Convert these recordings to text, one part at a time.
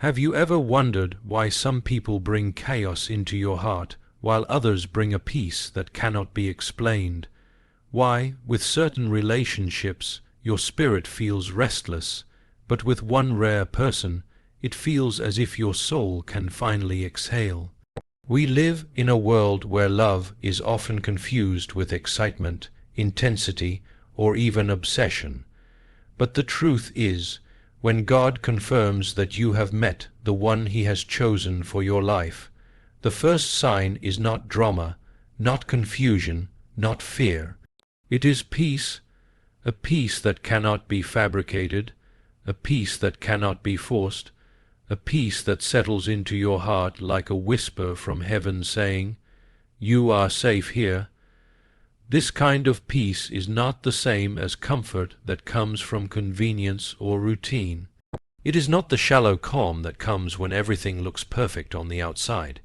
Have you ever wondered why some people bring chaos into your heart, while others bring a peace that cannot be explained? Why, with certain relationships, your spirit feels restless, but with one rare person, it feels as if your soul can finally exhale? We live in a world where love is often confused with excitement, intensity, or even obsession. But the truth is, when God confirms that you have met the one He has chosen for your life, the first sign is not drama, not confusion, not fear. It is peace, a peace that cannot be fabricated, a peace that cannot be forced, a peace that settles into your heart like a whisper from heaven saying, "You are safe here." This kind of peace is not the same as comfort that comes from convenience or routine. It is not the shallow calm that comes when everything looks perfect on the outside.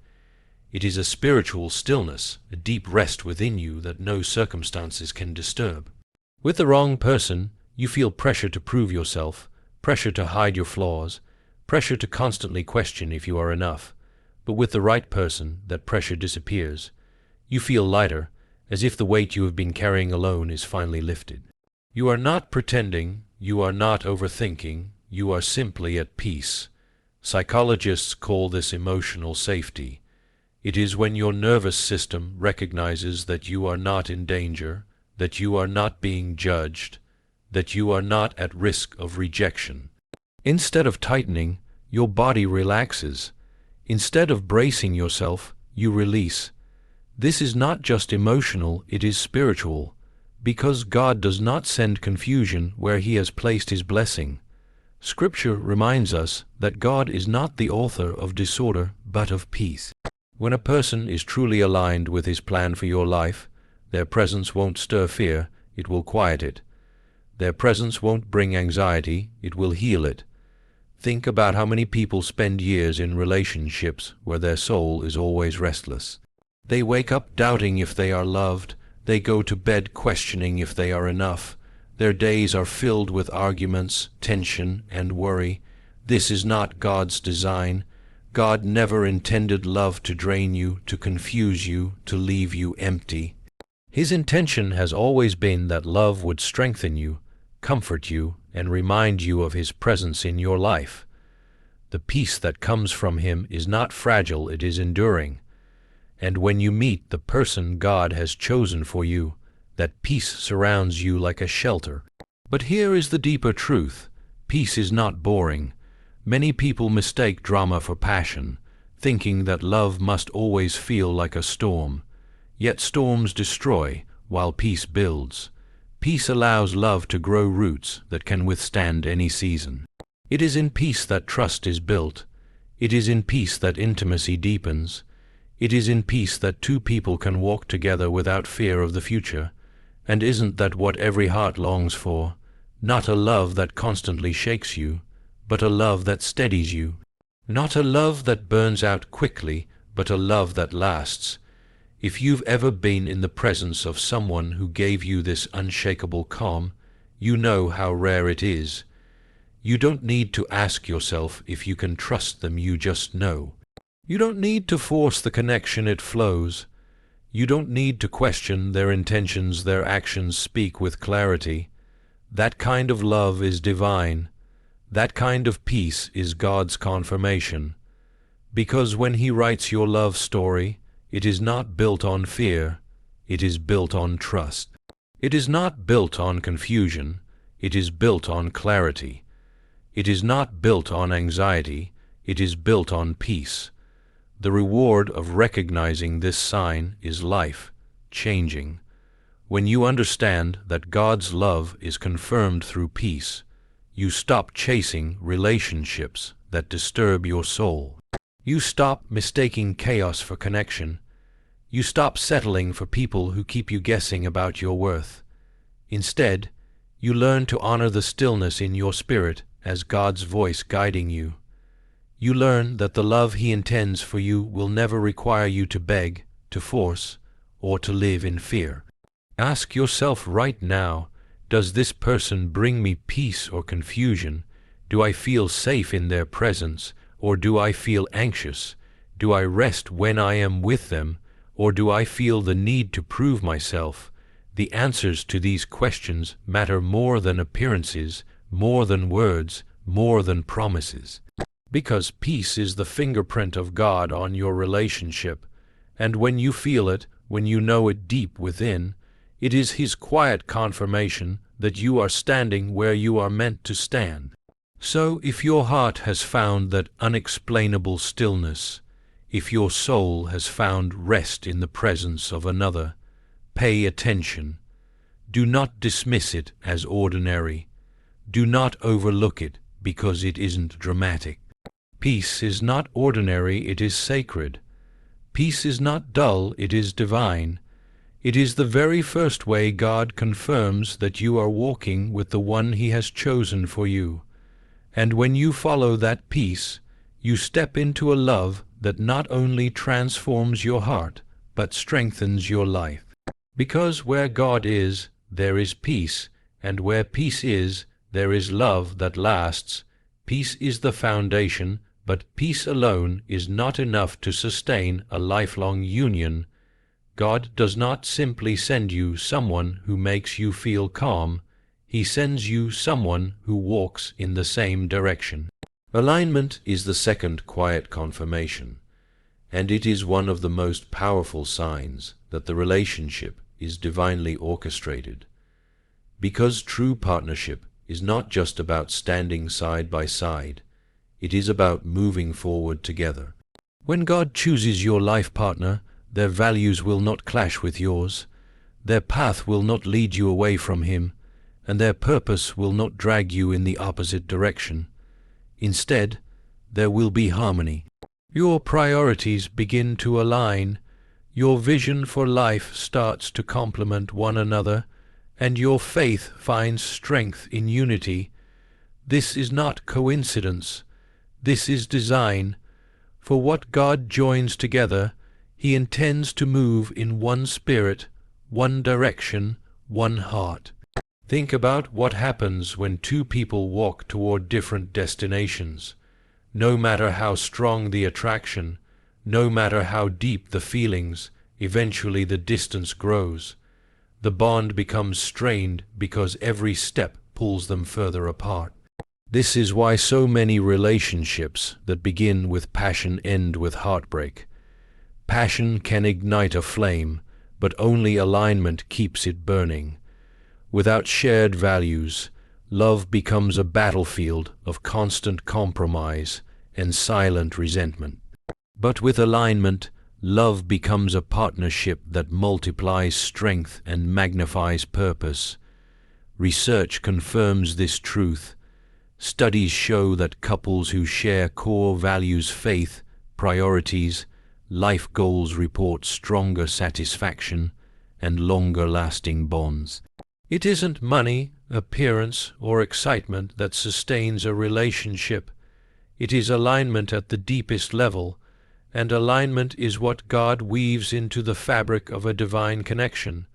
It is a spiritual stillness, a deep rest within you that no circumstances can disturb. With the wrong person, you feel pressure to prove yourself, pressure to hide your flaws, pressure to constantly question if you are enough. But with the right person, that pressure disappears. You feel lighter, as if the weight you have been carrying alone is finally lifted. You are not pretending, you are not overthinking, you are simply at peace. Psychologists call this emotional safety. It is when your nervous system recognizes that you are not in danger, that you are not being judged, that you are not at risk of rejection. Instead of tightening, your body relaxes. Instead of bracing yourself, you release. This is not just emotional, it is spiritual, because God does not send confusion where He has placed His blessing. Scripture reminds us that God is not the author of disorder, but of peace. When a person is truly aligned with His plan for your life, their presence won't stir fear, it will quiet it. Their presence won't bring anxiety, it will heal it. Think about how many people spend years in relationships where their soul is always restless. They wake up doubting if they are loved. They go to bed questioning if they are enough. Their days are filled with arguments, tension, and worry. This is not God's design. God never intended love to drain you, to confuse you, to leave you empty. His intention has always been that love would strengthen you, comfort you, and remind you of His presence in your life. The peace that comes from Him is not fragile, it is enduring. And when you meet the person God has chosen for you, that peace surrounds you like a shelter. But here is the deeper truth. Peace is not boring. Many people mistake drama for passion, thinking that love must always feel like a storm. Yet storms destroy, while peace builds. Peace allows love to grow roots that can withstand any season. It is in peace that trust is built. It is in peace that intimacy deepens. It is in peace that two people can walk together without fear of the future. And isn't that what every heart longs for? Not a love that constantly shakes you, but a love that steadies you. Not a love that burns out quickly, but a love that lasts. If you've ever been in the presence of someone who gave you this unshakable calm, you know how rare it is. You don't need to ask yourself if you can trust them, you just know. You don't need to force the connection, it flows. You don't need to question their intentions, their actions speak with clarity. That kind of love is divine. That kind of peace is God's confirmation. Because when He writes your love story, it is not built on fear, it is built on trust. It is not built on confusion, it is built on clarity. It is not built on anxiety, it is built on peace. The reward of recognizing this sign is life, changing. When you understand that God's love is confirmed through peace, you stop chasing relationships that disturb your soul. You stop mistaking chaos for connection. You stop settling for people who keep you guessing about your worth. Instead, you learn to honor the stillness in your spirit as God's voice guiding you. You learn that the love He intends for you will never require you to beg, to force, or to live in fear. Ask yourself right now, does this person bring me peace or confusion? Do I feel safe in their presence, or do I feel anxious? Do I rest when I am with them, or do I feel the need to prove myself? The answers to these questions matter more than appearances, more than words, more than promises. Because peace is the fingerprint of God on your relationship, and when you feel it, when you know it deep within, it is His quiet confirmation that you are standing where you are meant to stand. So if your heart has found that unexplainable stillness, if your soul has found rest in the presence of another, pay attention. Do not dismiss it as ordinary. Do not overlook it because it isn't dramatic. Peace is not ordinary, it is sacred. Peace is not dull, it is divine. It is the very first way God confirms that you are walking with the one He has chosen for you. And when you follow that peace, you step into a love that not only transforms your heart, but strengthens your life. Because where God is, there is peace, and where peace is, there is love that lasts. Peace is the foundation, but peace alone is not enough to sustain a lifelong union. God does not simply send you someone who makes you feel calm. He sends you someone who walks in the same direction. Alignment is the second quiet confirmation, and it is one of the most powerful signs that the relationship is divinely orchestrated. Because true partnership is not just about standing side by side, it is about moving forward together. When God chooses your life partner, their values will not clash with yours, their path will not lead you away from Him, and their purpose will not drag you in the opposite direction. Instead, there will be harmony. Your priorities begin to align, your vision for life starts to complement one another, and your faith finds strength in unity. This is not coincidence. This is design. For what God joins together, He intends to move in one spirit, one direction, one heart. Think about what happens when two people walk toward different destinations. No matter how strong the attraction, no matter how deep the feelings, eventually the distance grows. The bond becomes strained because every step pulls them further apart. This is why so many relationships that begin with passion end with heartbreak. Passion can ignite a flame, but only alignment keeps it burning. Without shared values, love becomes a battlefield of constant compromise and silent resentment. But with alignment, love becomes a partnership that multiplies strength and magnifies purpose. Research confirms this truth. Studies show that couples who share core values, faith, priorities, life goals report stronger satisfaction and longer-lasting bonds. It isn't money, appearance, or excitement that sustains a relationship. It is alignment at the deepest level, and alignment is what God weaves into the fabric of a divine connection.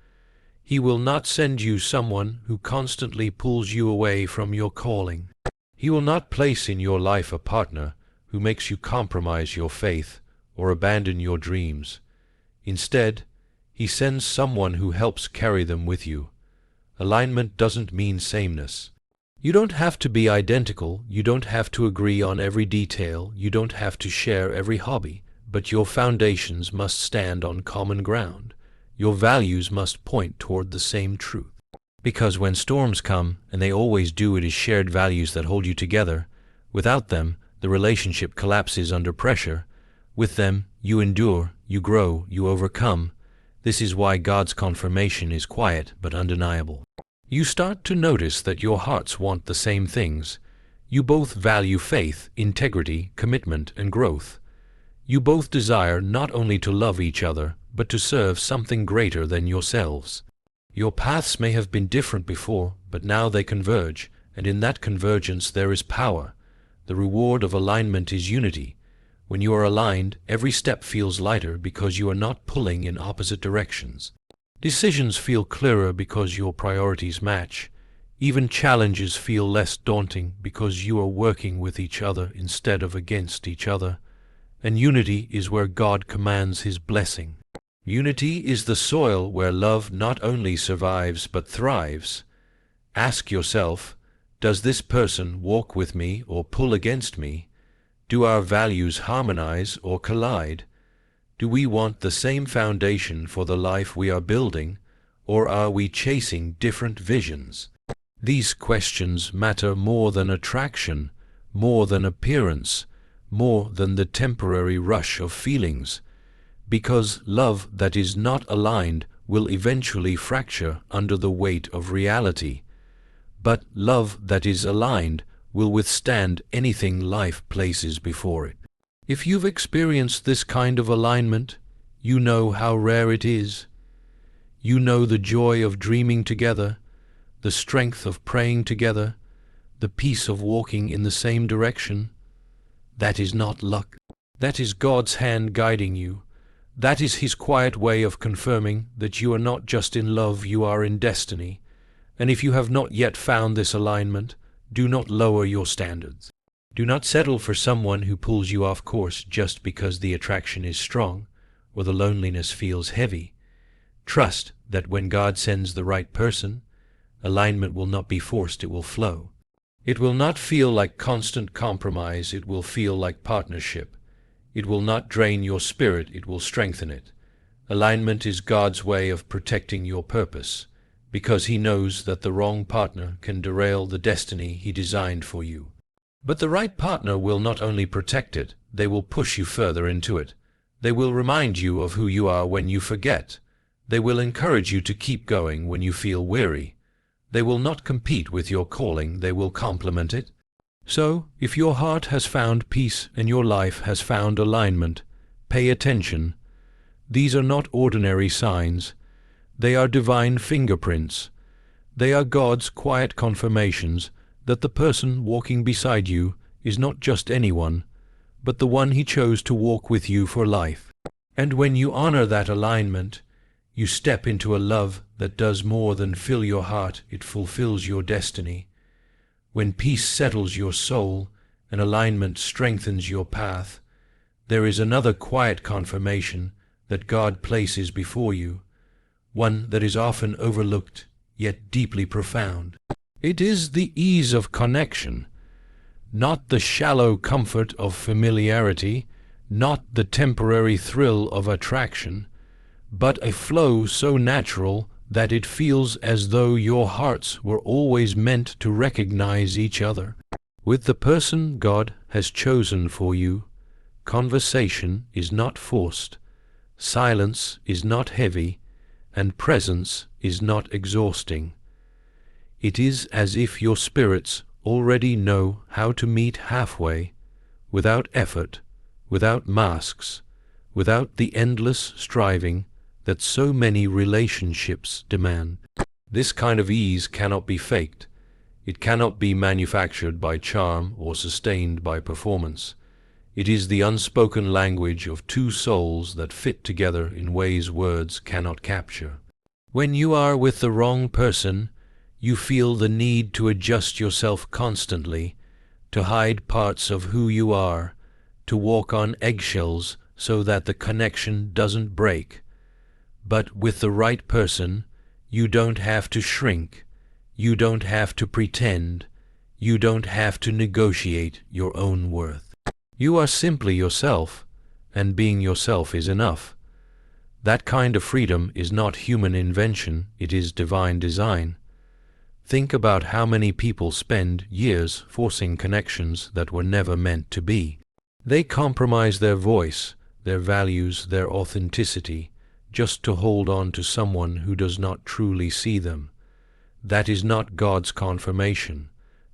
He will not send you someone who constantly pulls you away from your calling. He will not place in your life a partner who makes you compromise your faith or abandon your dreams. Instead, He sends someone who helps carry them with you. Alignment doesn't mean sameness. You don't have to be identical, you don't have to agree on every detail, you don't have to share every hobby, but your foundations must stand on common ground. Your values must point toward the same truth. Because when storms come, and they always do, it is shared values that hold you together. Without them, the relationship collapses under pressure. With them, you endure, you grow, you overcome. This is why God's confirmation is quiet but undeniable. You start to notice that your hearts want the same things. You both value faith, integrity, commitment, and growth. You both desire not only to love each other, but to serve something greater than yourselves. Your paths may have been different before, but now they converge, and in that convergence there is power. The reward of alignment is unity. When you are aligned, every step feels lighter because you are not pulling in opposite directions. Decisions feel clearer because your priorities match. Even challenges feel less daunting because you are working with each other instead of against each other. And unity is where God commands His blessing. Unity is the soil where love not only survives but thrives. Ask yourself, does this person walk with me or pull against me? Do our values harmonize or collide? Do we want the same foundation for the life we are building, or are we chasing different visions? These questions matter more than attraction, more than appearance, more than the temporary rush of feelings, because love that is not aligned will eventually fracture under the weight of reality. But love that is aligned will withstand anything life places before it. If you've experienced this kind of alignment, you know how rare it is. You know the joy of dreaming together, the strength of praying together, the peace of walking in the same direction. That is not luck. That is God's hand guiding you. That is His quiet way of confirming that you are not just in love, you are in destiny. And if you have not yet found this alignment, do not lower your standards. Do not settle for someone who pulls you off course just because the attraction is strong or the loneliness feels heavy. Trust that when God sends the right person, alignment will not be forced, it will flow. It will not feel like constant compromise, it will feel like partnership. It will not drain your spirit, it will strengthen it. Alignment is God's way of protecting your purpose, because He knows that the wrong partner can derail the destiny He designed for you. But the right partner will not only protect it, they will push you further into it. They will remind you of who you are when you forget. They will encourage you to keep going when you feel weary. They will not compete with your calling, they will complement it. So, if your heart has found peace and your life has found alignment, pay attention. These are not ordinary signs. They are divine fingerprints. They are God's quiet confirmations that the person walking beside you is not just anyone, but the one He chose to walk with you for life. And when you honor that alignment, you step into a love that does more than fill your heart, it fulfills your destiny. When peace settles your soul and alignment strengthens your path, there is another quiet confirmation that God places before you, one that is often overlooked, yet deeply profound. It is the ease of connection, not the shallow comfort of familiarity, not the temporary thrill of attraction, but a flow so natural that it feels as though your hearts were always meant to recognize each other. With the person God has chosen for you, conversation is not forced, silence is not heavy, and presence is not exhausting. It is as if your spirits already know how to meet halfway, without effort, without masks, without the endless striving that so many relationships demand. This kind of ease cannot be faked. It cannot be manufactured by charm or sustained by performance. It is the unspoken language of two souls that fit together in ways words cannot capture. When you are with the wrong person, you feel the need to adjust yourself constantly, to hide parts of who you are, to walk on eggshells so that the connection doesn't break. But with the right person, you don't have to shrink, you don't have to pretend, you don't have to negotiate your own worth. You are simply yourself, and being yourself is enough. That kind of freedom is not human invention, it is divine design. Think about how many people spend years forcing connections that were never meant to be. They compromise their voice, their values, their authenticity, just to hold on to someone who does not truly see them. That is not God's confirmation.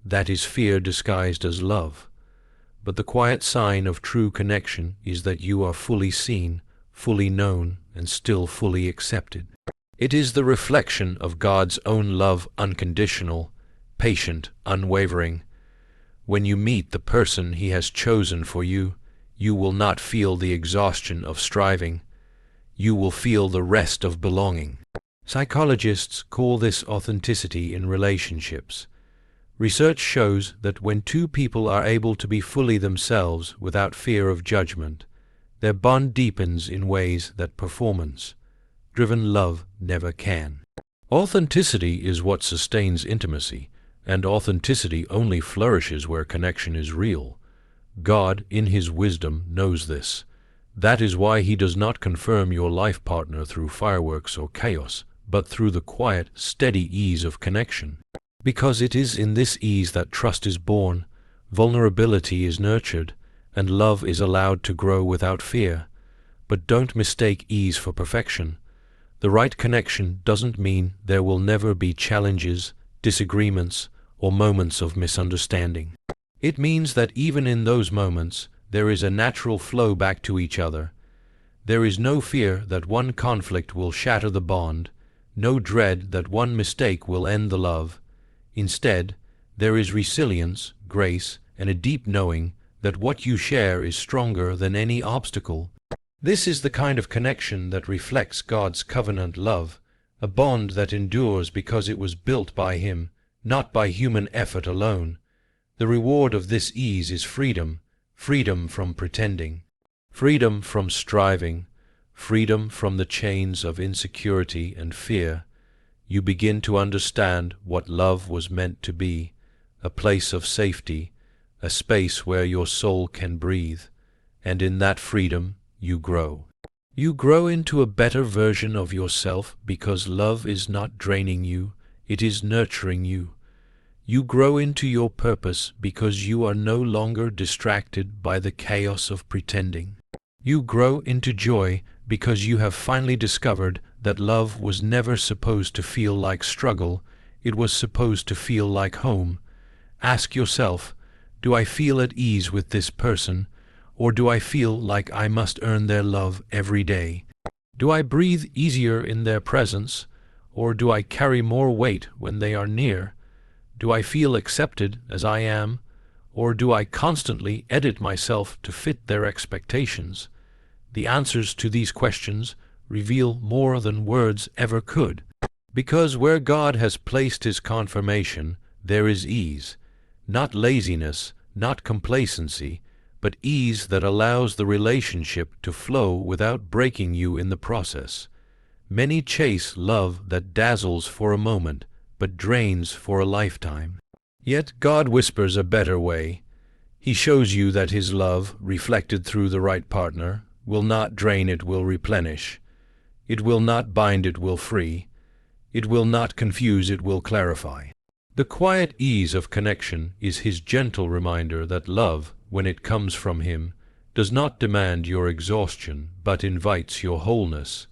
That is fear disguised as love. But the quiet sign of true connection is that you are fully seen, fully known, and still fully accepted. It is the reflection of God's own love, unconditional, patient, unwavering. When you meet the person He has chosen for you, you will not feel the exhaustion of striving. You will feel the rest of belonging. Psychologists call this authenticity in relationships. Research shows that when two people are able to be fully themselves without fear of judgment, their bond deepens in ways that performance-driven love never can. Authenticity is what sustains intimacy, and authenticity only flourishes where connection is real. God, in His wisdom, knows this. That is why He does not confirm your life partner through fireworks or chaos, but through the quiet, steady ease of connection. Because it is in this ease that trust is born, vulnerability is nurtured, and love is allowed to grow without fear. But don't mistake ease for perfection. The right connection doesn't mean there will never be challenges, disagreements, or moments of misunderstanding. It means that even in those moments, there is a natural flow back to each other. There is no fear that one conflict will shatter the bond, no dread that one mistake will end the love. Instead, there is resilience, grace, and a deep knowing that what you share is stronger than any obstacle. This is the kind of connection that reflects God's covenant love, a bond that endures because it was built by Him, not by human effort alone. The reward of this ease is freedom, freedom from pretending, freedom from striving, freedom from the chains of insecurity and fear. You begin to understand what love was meant to be, a place of safety, a space where your soul can breathe, and in that freedom you grow. You grow into a better version of yourself because love is not draining you, it is nurturing you. You grow into your purpose because you are no longer distracted by the chaos of pretending. You grow into joy because you have finally discovered that love was never supposed to feel like struggle, it was supposed to feel like home. Ask yourself, do I feel at ease with this person, or do I feel like I must earn their love every day? Do I breathe easier in their presence, or do I carry more weight when they are near? Do I feel accepted as I am, or do I constantly edit myself to fit their expectations? The answers to these questions reveal more than words ever could. Because where God has placed His confirmation, there is ease. Not laziness, not complacency, but ease that allows the relationship to flow without breaking you in the process. Many chase love that dazzles for a moment, but drains for a lifetime. Yet God whispers a better way. He shows you that His love, reflected through the right partner, will not drain, it will replenish. It will not bind, it will free. It will not confuse, it will clarify. The quiet ease of connection is His gentle reminder that love, when it comes from Him, does not demand your exhaustion, but invites your wholeness.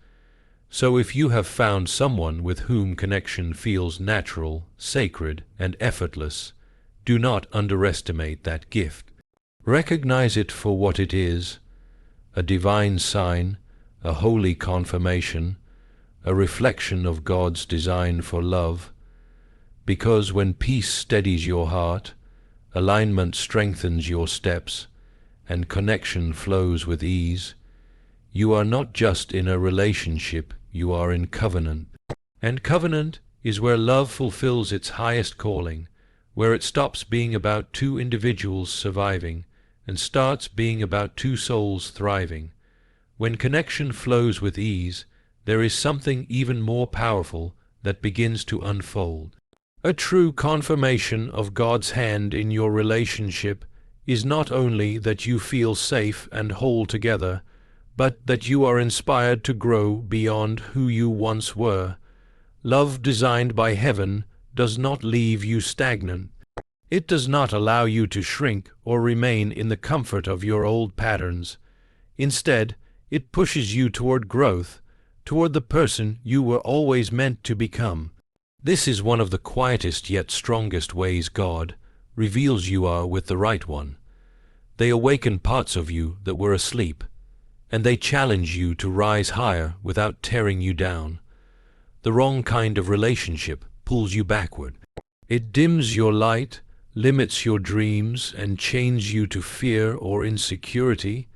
So if you have found someone with whom connection feels natural, sacred, and effortless, do not underestimate that gift. Recognize it for what it is, a divine sign, a holy confirmation, a reflection of God's design for love. Because when peace steadies your heart, alignment strengthens your steps, and connection flows with ease, you are not just in a relationship, you are in covenant. And covenant is where love fulfills its highest calling, where it stops being about two individuals surviving and starts being about two souls thriving. When connection flows with ease, there is something even more powerful that begins to unfold. A true confirmation of God's hand in your relationship is not only that you feel safe and whole together, but that you are inspired to grow beyond who you once were. Love designed by heaven does not leave you stagnant. It does not allow you to shrink or remain in the comfort of your old patterns. Instead, it pushes you toward growth, toward the person you were always meant to become. This is one of the quietest yet strongest ways God reveals you are with the right one. They awaken parts of you that were asleep, and they challenge you to rise higher without tearing you down. The wrong kind of relationship pulls you backward. It dims your light, limits your dreams, and chains you to fear or insecurity.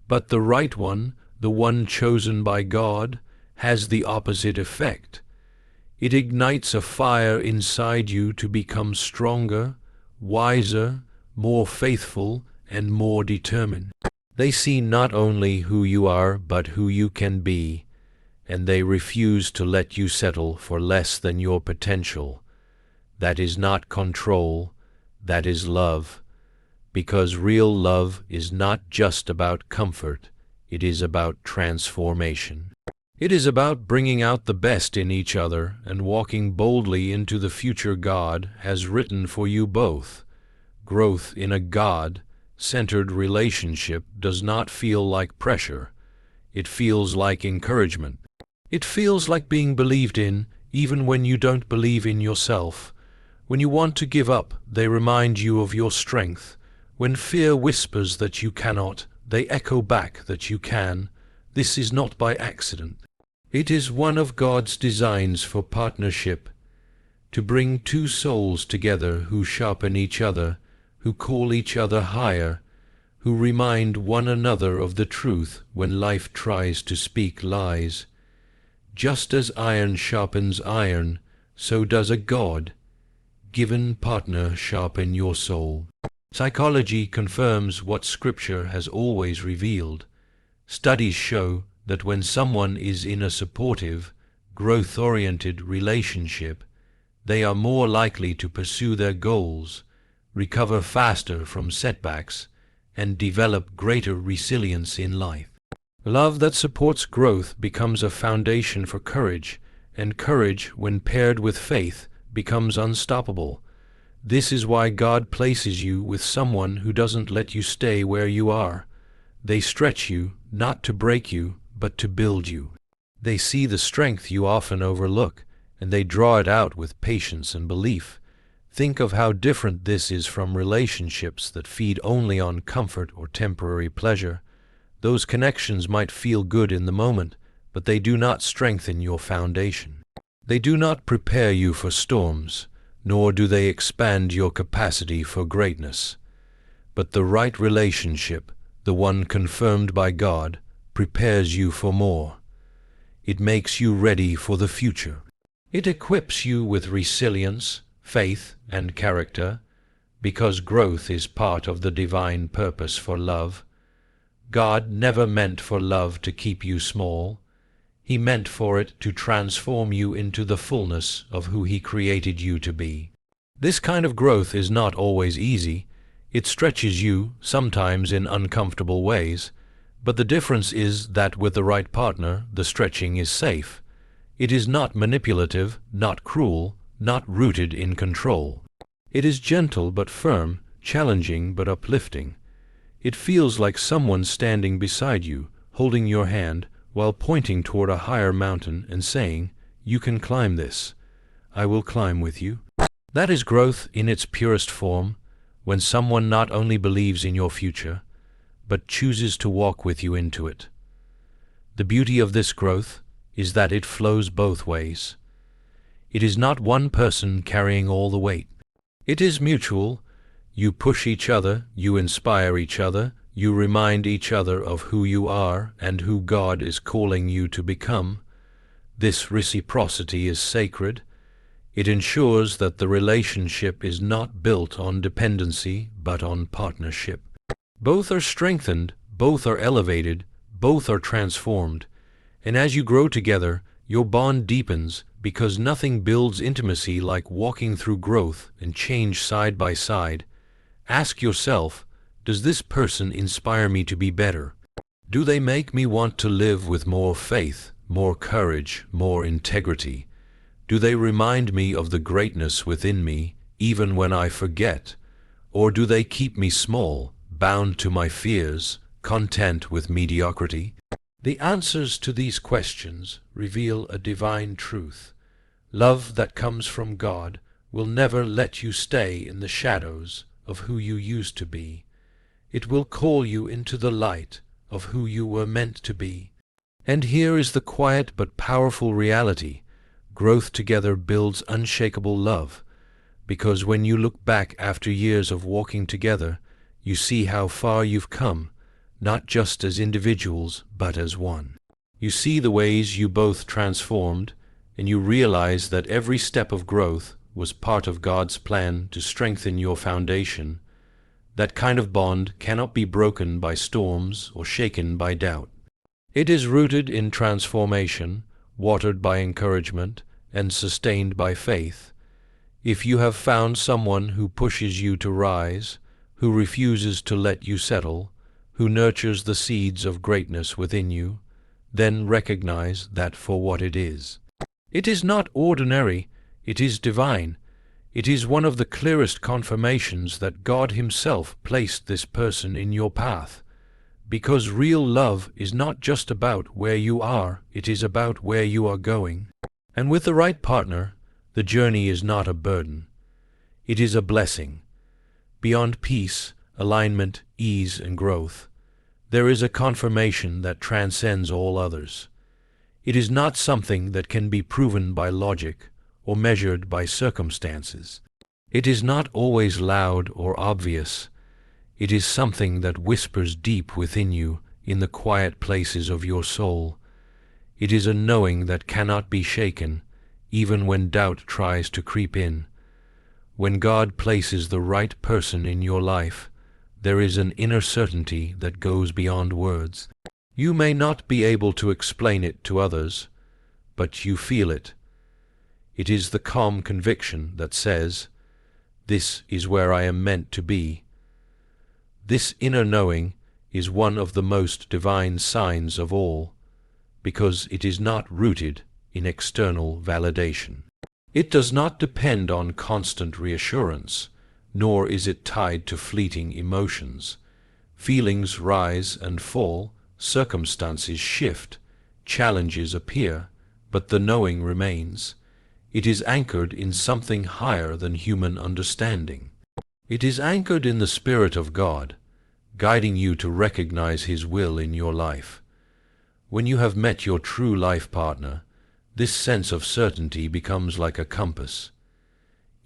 But the right one, the one chosen by God, has the opposite effect. It ignites a fire inside you to become stronger, wiser, more faithful, and more determined. They see not only who you are, but who you can be, and they refuse to let you settle for less than your potential. That is not control, that is love, because real love is not just about comfort, it is about transformation. It is about bringing out the best in each other and walking boldly into the future God has written for you both. Growth in a God-centered relationship does not feel like pressure. It feels like encouragement. It feels like being believed in, even when you don't believe in yourself. When you want to give up, they remind you of your strength. When fear whispers that you cannot, they echo back that you can. This is not by accident. It is one of God's designs for partnership, to bring two souls together who sharpen each other, who call each other higher, who remind one another of the truth when life tries to speak lies. Just as iron sharpens iron, so does a God-given partner sharpen your soul. Psychology confirms what Scripture has always revealed. Studies show that when someone is in a supportive, growth-oriented relationship, they are more likely to pursue their goals, recover faster from setbacks, and develop greater resilience in life. Love that supports growth becomes a foundation for courage, and courage, when paired with faith, becomes unstoppable. This is why God places you with someone who doesn't let you stay where you are. They stretch you, not to break you, but to build you. They see the strength you often overlook, and they draw it out with patience and belief. Think of how different this is from relationships that feed only on comfort or temporary pleasure. Those connections might feel good in the moment, but they do not strengthen your foundation. They do not prepare you for storms, nor do they expand your capacity for greatness. But the right relationship, the one confirmed by God, prepares you for more. It makes you ready for the future. It equips you with resilience, faith, and character, because growth is part of the divine purpose for love. God never meant for love to keep you small. He meant for it to transform you into the fullness of who He created you to be. This kind of growth is not always easy. It stretches you, sometimes in uncomfortable ways, but the difference is that with the right partner, the stretching is safe. It is not manipulative, not cruel, not rooted in control. It is gentle but firm, challenging but uplifting. It feels like someone standing beside you, holding your hand, while pointing toward a higher mountain and saying, "You can climb this. I will climb with you." That is growth in its purest form, when someone not only believes in your future, but chooses to walk with you into it. The beauty of this growth is that it flows both ways. It is not one person carrying all the weight. It is mutual. You push each other, you inspire each other, you remind each other of who you are and who God is calling you to become. This reciprocity is sacred. It ensures that the relationship is not built on dependency, but on partnership. Both are strengthened, both are elevated, both are transformed. And as you grow together, your bond deepens, because nothing builds intimacy like walking through growth and change side by side. Ask yourself, does this person inspire me to be better? Do they make me want to live with more faith, more courage, more integrity? Do they remind me of the greatness within me, even when I forget? Or do they keep me small, bound to my fears, content with mediocrity? The answers to these questions reveal a divine truth. Love that comes from God will never let you stay in the shadows of who you used to be. It will call you into the light of who you were meant to be. And here is the quiet but powerful reality. Growth together builds unshakable love, because when you look back after years of walking together, you see how far you've come, not just as individuals, but as one. You see the ways you both transformed, and you realize that every step of growth was part of God's plan to strengthen your foundation, that kind of bond cannot be broken by storms or shaken by doubt. It is rooted in transformation, watered by encouragement, and sustained by faith. If you have found someone who pushes you to rise, who refuses to let you settle, who nurtures the seeds of greatness within you, then recognize that for what it is. It is not ordinary, it is divine. It is one of the clearest confirmations that God Himself placed this person in your path. Because real love is not just about where you are, it is about where you are going. And with the right partner, the journey is not a burden. It is a blessing. Beyond peace, alignment, ease, and growth, there is a confirmation that transcends all others. It is not something that can be proven by logic or measured by circumstances. It is not always loud or obvious. It is something that whispers deep within you in the quiet places of your soul. It is a knowing that cannot be shaken, even when doubt tries to creep in. When God places the right person in your life, there is an inner certainty that goes beyond words. You may not be able to explain it to others, but you feel it. It is the calm conviction that says, "This is where I am meant to be." This inner knowing is one of the most divine signs of all, because it is not rooted in external validation. It does not depend on constant reassurance, nor is it tied to fleeting emotions. Feelings rise and fall, circumstances shift, challenges appear, but the knowing remains. It is anchored in something higher than human understanding. It is anchored in the Spirit of God, guiding you to recognize His will in your life. When you have met your true life partner, this sense of certainty becomes like a compass.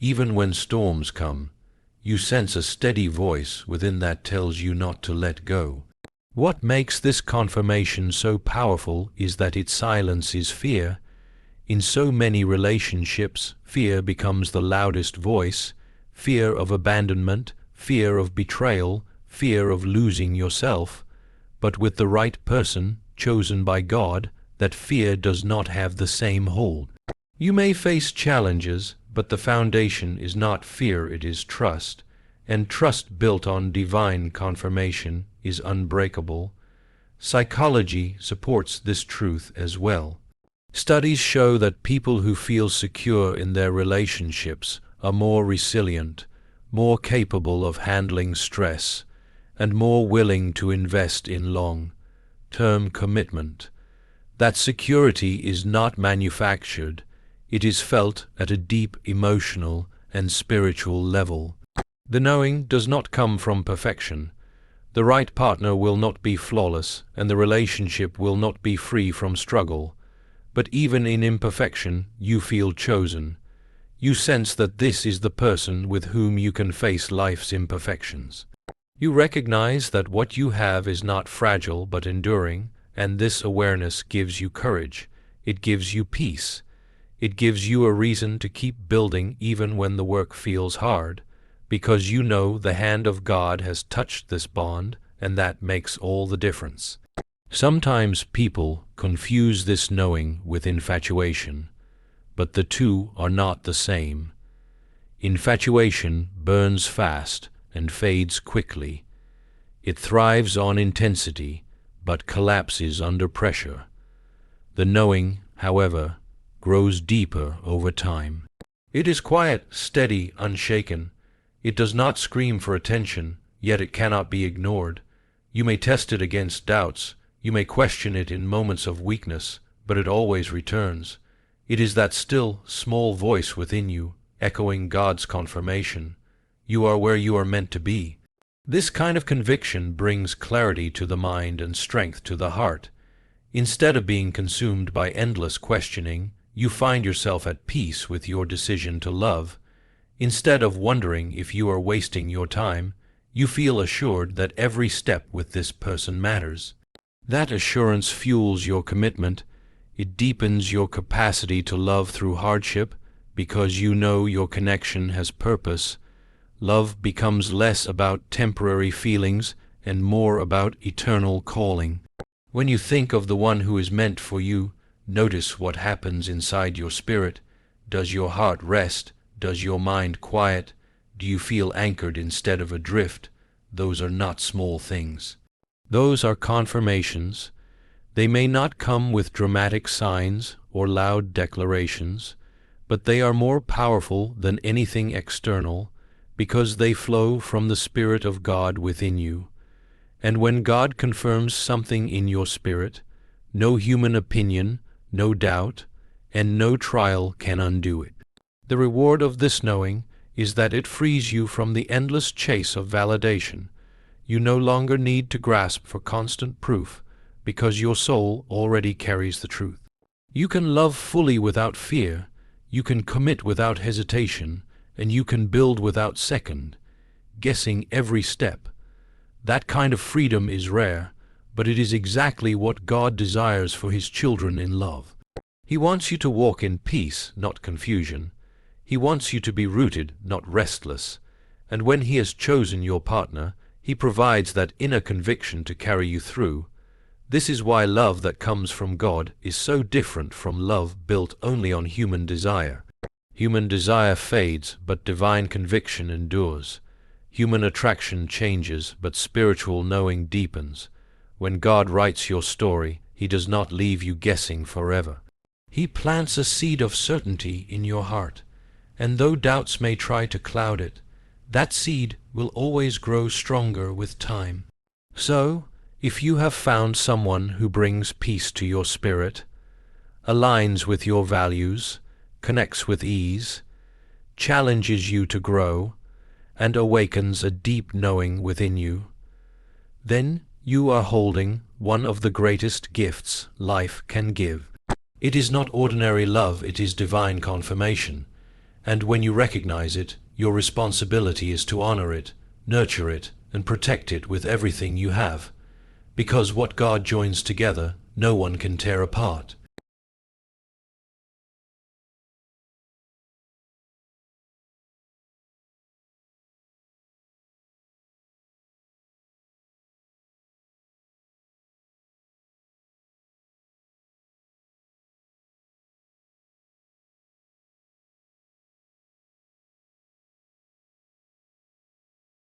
Even when storms come, you sense a steady voice within that tells you not to let go. What makes this confirmation so powerful is that it silences fear. In so many relationships, fear becomes the loudest voice: fear of abandonment, fear of betrayal, fear of losing yourself. But with the right person, chosen by God, that fear does not have the same hold. You may face challenges, but the foundation is not fear, it is trust. And trust built on divine confirmation is unbreakable. Psychology supports this truth as well. Studies show that people who feel secure in their relationships are more resilient, more capable of handling stress, and more willing to invest in long-term commitment. That security is not manufactured, it is felt at a deep emotional and spiritual level. The knowing does not come from perfection. The right partner will not be flawless, and the relationship will not be free from struggle. But even in imperfection, you feel chosen. You sense that this is the person with whom you can face life's imperfections. You recognize that what you have is not fragile but enduring, and this awareness gives you courage. It gives you peace. It gives you a reason to keep building even when the work feels hard, because you know the hand of God has touched this bond, and that makes all the difference. Sometimes people confuse this knowing with infatuation, but the two are not the same. Infatuation burns fast and fades quickly. It thrives on intensity, but collapses under pressure. The knowing, however, grows deeper over time. It is quiet, steady, unshaken. It does not scream for attention, yet it cannot be ignored. You may test it against doubts. You may question it in moments of weakness, but it always returns. It is that still, small voice within you, echoing God's confirmation. You are where you are meant to be. This kind of conviction brings clarity to the mind and strength to the heart. Instead of being consumed by endless questioning, you find yourself at peace with your decision to love. Instead of wondering if you are wasting your time, you feel assured that every step with this person matters. That assurance fuels your commitment. It deepens your capacity to love through hardship because you know your connection has purpose. Love becomes less about temporary feelings and more about eternal calling. When you think of the one who is meant for you, notice what happens inside your spirit. Does your heart rest? Does your mind quiet? Do you feel anchored instead of adrift? Those are not small things. Those are confirmations. They may not come with dramatic signs or loud declarations, but they are more powerful than anything external because they flow from the Spirit of God within you. And when God confirms something in your spirit, no human opinion, no doubt, and no trial can undo it. The reward of this knowing is that it frees you from the endless chase of validation. You no longer need to grasp for constant proof because your soul already carries the truth. You can love fully without fear, you can commit without hesitation, and you can build without second guessing every step. That kind of freedom is rare, but it is exactly what God desires for His children in love. He wants you to walk in peace, not confusion. He wants you to be rooted, not restless. And when He has chosen your partner, He provides that inner conviction to carry you through. This is why love that comes from God is so different from love built only on human desire. Human desire fades, but divine conviction endures. Human attraction changes, but spiritual knowing deepens. When God writes your story, He does not leave you guessing forever. He plants a seed of certainty in your heart, and though doubts may try to cloud it, that seed will always grow stronger with time. So, if you have found someone who brings peace to your spirit, aligns with your values, connects with ease, challenges you to grow, and awakens a deep knowing within you, then you are holding one of the greatest gifts life can give. It is not ordinary love, it is divine confirmation. And when you recognize it, your responsibility is to honor it, nurture it, and protect it with everything you have. Because what God joins together, no one can tear apart.